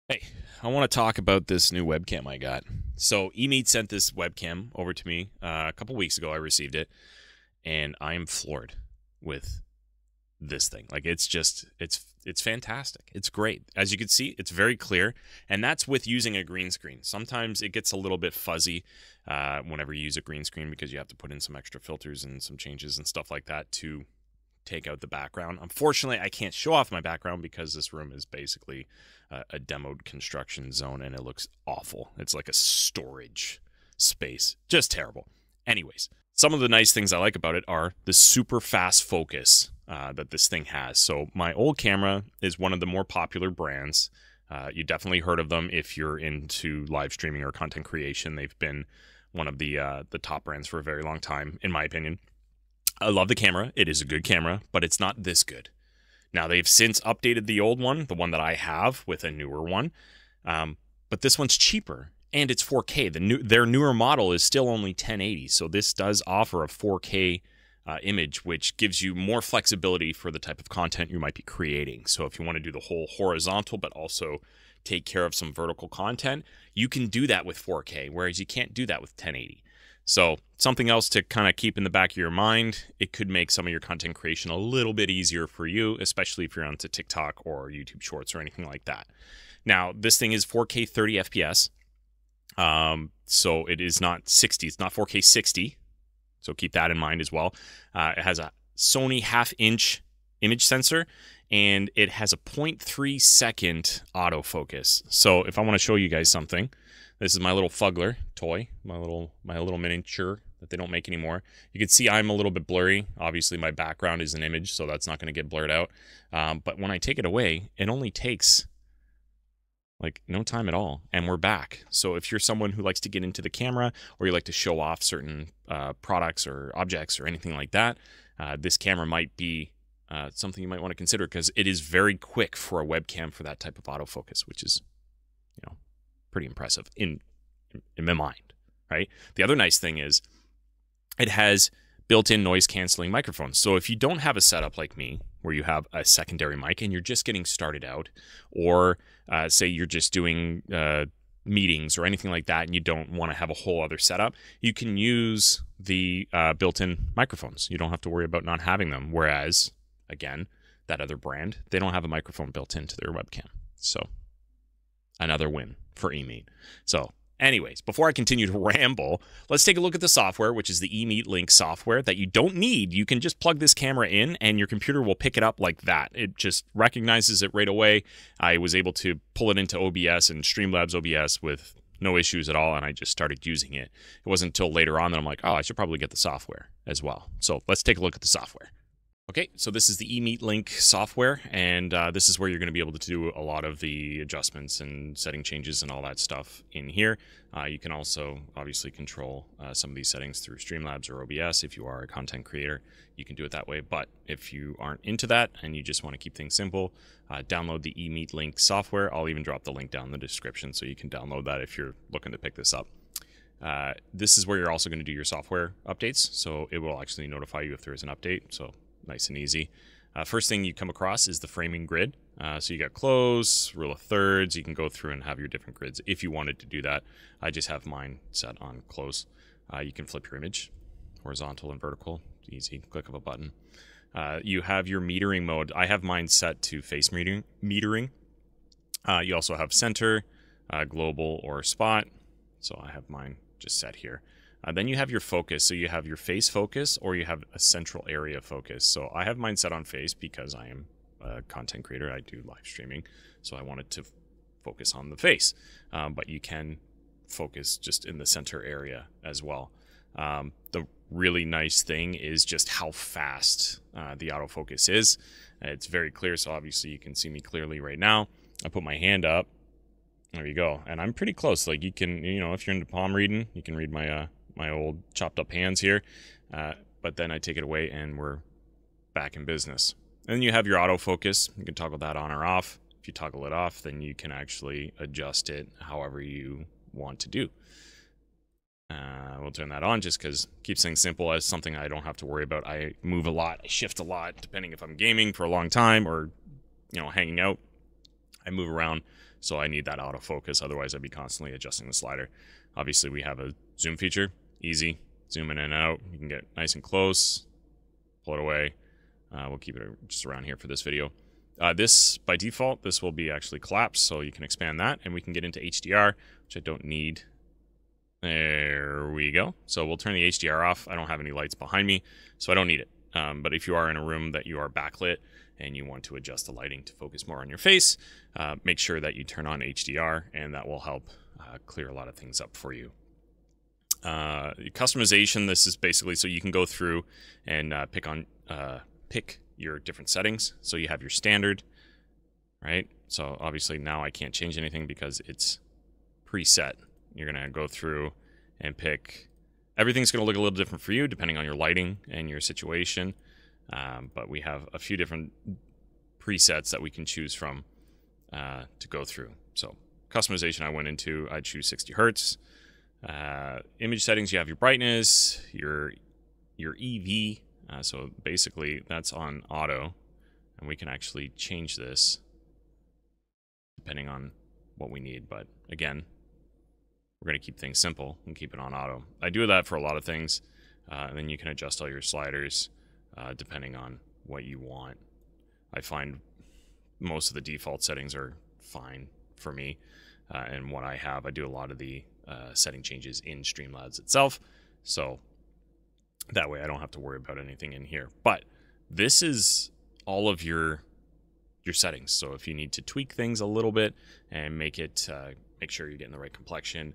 Hey, I want to talk about this new webcam I got. So, EMEET sent this webcam over to me a couple weeks ago. I received it, and I am floored with this thing. Like, it's fantastic. It's great. As you can see, it's very clear, and that's with using a green screen. Sometimes it gets a little bit fuzzy whenever you use a green screen because you have to put in some extra filters and some changes and stuff like that to take out the background. Unfortunately, I can't show off my background because this room is basically a demoed construction zone and it looks awful. It's like a storage space. Just terrible. Anyways, some of the nice things I like about it are the super fast focus that this thing has. So my old camera is one of the more popular brands. You definitely heard of them if you're into live streaming or content creation. They've been one of the top brands for a very long time, in my opinion. I love the camera. It is a good camera, but it's not this good. Now, they've since updated the old one, the one that I have, with a newer one. But this one's cheaper, and it's 4K. Their newer model is still only 1080, so this does offer a 4K image, which gives you more flexibility for the type of content you might be creating. So if you want to do the whole horizontal, but also take care of some vertical content, you can do that with 4K, whereas you can't do that with 1080. So something else to kind of keep in the back of your mind. It could make some of your content creation a little bit easier for you, especially if you're onto TikTok or YouTube Shorts or anything like that. Now, this thing is 4K 30 FPS. So it is not 60. It's not 4K 60. So keep that in mind as well. It has a Sony half-inch image sensor, and it has a 0.3 second autofocus. So if I want to show you guys something, this is my little Fuggler toy, my little miniature that they don't make anymore. You can see I'm a little bit blurry. Obviously, my background is an image, so that's not going to get blurred out. But when I take it away, it only takes like no time at all, and we're back. So if you're someone who likes to get into the camera, or you like to show off certain products or objects or anything like that, this camera might be something you might want to consider, because it is very quick for a webcam for that type of autofocus, which is, pretty impressive in my mind, right? The other nice thing is it has built-in noise canceling microphones. So if you don't have a setup like me, where you have a secondary mic and you're just getting started out, or say you're just doing meetings or anything like that, and you don't want to have a whole other setup, you can use the built-in microphones. You don't have to worry about not having them. Whereas, again, that other brand, they don't have a microphone built into their webcam. So another win for EMEET. So anyways, before I continue to ramble, let's take a look at the software, which is the EMEET Link software that you don't need. You can just plug this camera in and your computer will pick it up like that. It just recognizes it right away. I was able to pull it into OBS and Streamlabs OBS with no issues at all, and I just started using it. It wasn't until later on that I'm like, oh, I should probably get the software as well. So let's take a look at the software. Okay, so this is the EMEET Link software, and this is where you're going to be able to do a lot of the adjustments and setting changes and all that stuff in here. You can also obviously control some of these settings through Streamlabs or OBS. If you are a content creator, you can do it that way. But if you aren't into that and you just want to keep things simple, download the EMEET Link software. I'll even drop the link down in the description so you can download that if you're looking to pick this up. This is where you're also going to do your software updates, so it will actually notify you if there is an update. So nice and easy. First thing you come across is the framing grid. So you got close, rule of thirds. You can go through and have your different grids if you wanted to do that. I just have mine set on close. You can flip your image, horizontal and vertical. Easy, click of a button. You have your metering mode. I have mine set to face metering. You also have center, global, or spot. So I have mine just set here. Then you have your focus. So you have your face focus, or you have a central area focus. So I have mine set on face because I am a content creator. I do live streaming. So I wanted to focus on the face. But you can focus just in the center area as well. The really nice thing is just how fast the autofocus is. It's very clear. So obviously you can see me clearly right now. I put my hand up. There you go. And I'm pretty close. Like, you can, if you're into palm reading, you can read my my old chopped up hands here, but then I take it away and we're back in business. And then you have your autofocus. You can toggle that on or off. If you toggle it off, then you can actually adjust it however you want to do. We'll turn that on just because it keeps things simple, as something I don't have to worry about. I move a lot, I shift a lot, depending if I'm gaming for a long time or hanging out. I move around, so I need that autofocus. Otherwise, I'd be constantly adjusting the slider. Obviously, we have a zoom feature. Easy. Zoom in and out. You can get nice and close. Pull it away. We'll keep it just around here for this video. This, by default, this will be actually collapsed, so you can expand that, and we can get into HDR, which I don't need. There we go. So we'll turn the HDR off. I don't have any lights behind me, so I don't need it. But if you are in a room that you are backlit and you want to adjust the lighting to focus more on your face, make sure that you turn on HDR, and that will help clear a lot of things up for you. Customization, this is basically so you can go through and pick your different settings. So you have your standard, right? So obviously now I can't change anything because it's preset. You're going to go through and pick. Everything's going to look a little different for you depending on your lighting and your situation. But we have a few different presets that we can choose from to go through. So customization I went into, I choose 60 Hertz. Image settings, you have your brightness, your EV. So basically that's on auto, and we can actually change this depending on what we need. But again, we're going to keep things simple and keep it on auto. I do that for a lot of things, and then you can adjust all your sliders depending on what you want. I find most of the default settings are fine for me, and what I have, I do a lot of the setting changes in Streamlabs itself, so that way I don't have to worry about anything in here. But this is all of your settings. So if you need to tweak things a little bit and make sure you're getting the right complexion,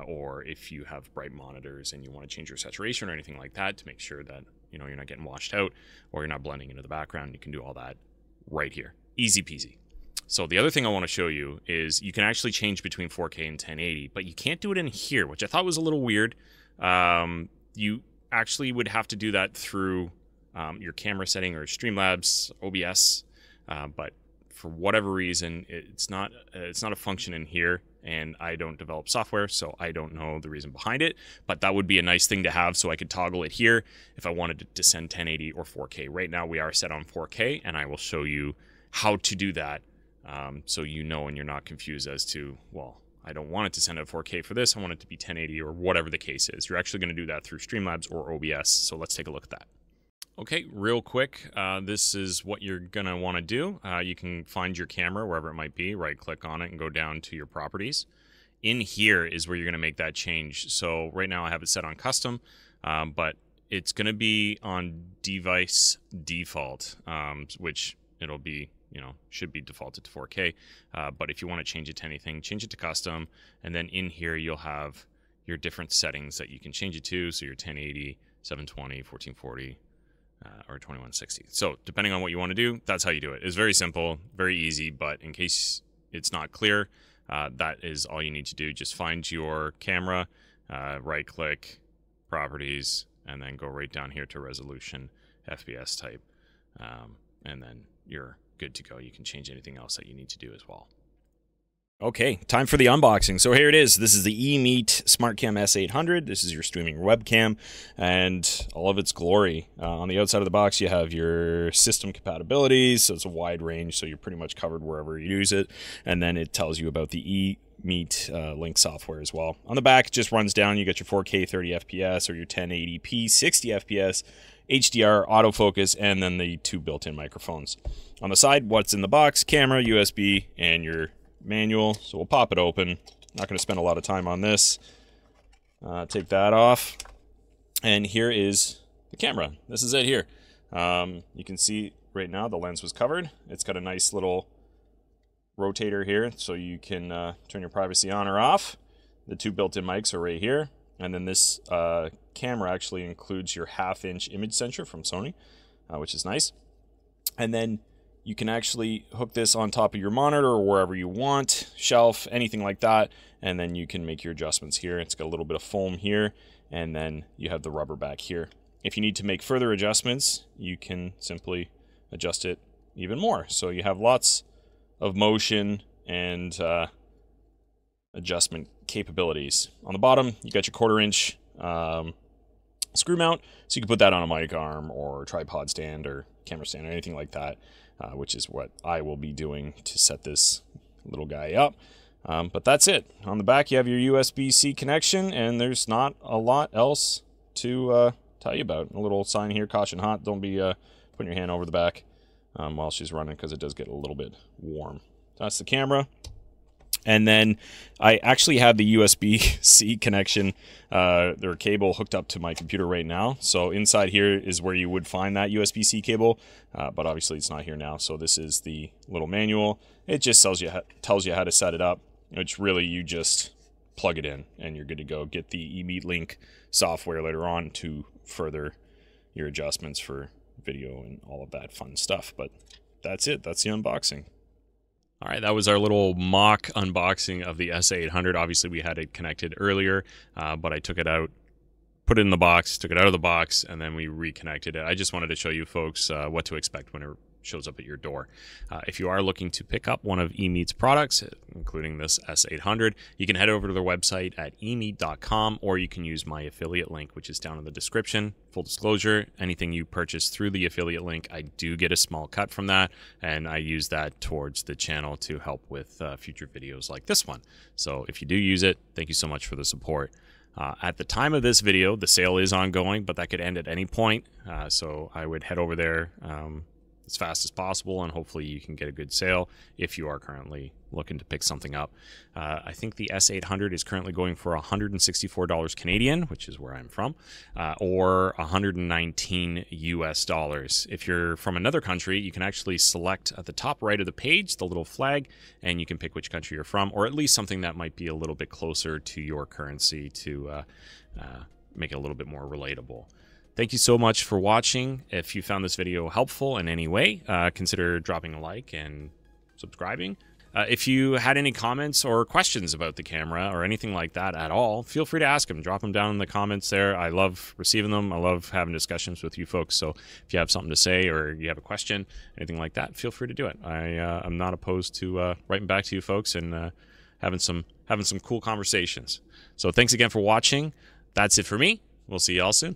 or if you have bright monitors and you want to change your saturation or anything like that to make sure that you're not getting washed out or you're not blending into the background, you can do all that right here. Easy peasy. So the other thing I want to show you is you can actually change between 4K and 1080, but you can't do it in here, which I thought was a little weird. You actually would have to do that through your camera setting or Streamlabs OBS, but for whatever reason, it's not a function in here, and I don't develop software, so I don't know the reason behind it, but that would be a nice thing to have, so I could toggle it here if I wanted to send 1080 or 4K. Right now we are set on 4K, and I will show you how to do that, so you know and you're not confused as to, well, I don't want it to send out 4K for this, I want it to be 1080 or whatever the case is. You're actually going to do that through Streamlabs or OBS, so let's take a look at that. Okay, real quick, this is what you're going to want to do. You can find your camera wherever it might be, right-click on it and go down to your properties. In here is where you're going to make that change. So right now I have it set on custom, but it's going to be on device default, which it'll be, should be defaulted to 4K. But if you want to change it to anything, change it to custom. And then in here, you'll have your different settings that you can change it to. So your 1080, 720, 1440, or 2160. So depending on what you want to do, that's how you do it. It's very simple, very easy, but in case it's not clear, that is all you need to do. Just find your camera, right click, properties, and then go right down here to resolution, FPS type, and then you're good to go. You can change anything else that you need to do as well. Okay, time for the unboxing. So here it is. This is the EMEET SmartCam S800. This is your streaming webcam and all of its glory. On the outside of the box, you have your system compatibilities. So it's a wide range, so you're pretty much covered wherever you use it. And then it tells you about the EMEET link software as well. On the back, it just runs down. You got your 4K 30 FPS or your 1080p 60 FPS, HDR, autofocus, and then the two built-in microphones. On the side, what's in the box? Camera, USB, and your manual. So we'll pop it open. Not going to spend a lot of time on this. Take that off. And here is the camera. This is it here. You can see right now the lens was covered. It's got a nice little rotator here, so you can turn your privacy on or off. The two built-in mics are right here. And then this camera actually includes your 1/2-inch image sensor from Sony, which is nice. And then you can actually hook this on top of your monitor or wherever you want, shelf, anything like that, and then you can make your adjustments here. It's got a little bit of foam here, and then you have the rubber back here. If you need to make further adjustments, you can simply adjust it even more. So you have lots of motion and adjustment capabilities. On the bottom, you got your 1/4-inch screw mount, so you can put that on a mic arm or tripod stand or camera stand or anything like that, which is what I will be doing to set this little guy up. But that's it. On the back, you have your USB-C connection, and there's not a lot else to tell you about. A little sign here, caution hot. Don't be putting your hand over the back while she's running, because it does get a little bit warm. That's the camera. And then I actually have the USB-C connection, their cable hooked up to my computer right now. So inside here is where you would find that USB-C cable, but obviously it's not here now. So this is the little manual. It just tells you how to set it up, which really you just plug it in and you're good to go. Get the EMEET Link software later on to further your adjustments for video and all of that fun stuff. But that's it. That's the unboxing. All right, that was our little mock unboxing of the S800. Obviously, we had it connected earlier, but I took it out, put it in the box, took it out of the box, and then we reconnected it. I just wanted to show you folks what to expect when it shows up at your door. If you are looking to pick up one of EMEET's products, including this S800, you can head over to their website at emeet.com, or you can use my affiliate link, which is down in the description. Full disclosure, anything you purchase through the affiliate link, I do get a small cut from that, and I use that towards the channel to help with future videos like this one. So if you do use it, thank you so much for the support. At the time of this video, the sale is ongoing, but that could end at any point. So I would head over there as fast as possible, and hopefully you can get a good sale if you are currently looking to pick something up. I think the S800 is currently going for $164 Canadian, which is where I'm from, or $119 US. If you're from another country, you can actually select at the top right of the page the little flag, and you can pick which country you're from, or at least something that might be a little bit closer to your currency to make it a little bit more relatable. Thank you so much for watching. If you found this video helpful in any way, consider dropping a like and subscribing. If you had any comments or questions about the camera or anything like that at all, feel free to ask them. Drop them down in the comments there. I love receiving them. I love having discussions with you folks. So if you have something to say or you have a question, anything like that, feel free to do it. I'm not opposed to writing back to you folks and having some cool conversations. So thanks again for watching. That's it for me. We'll see y'all soon.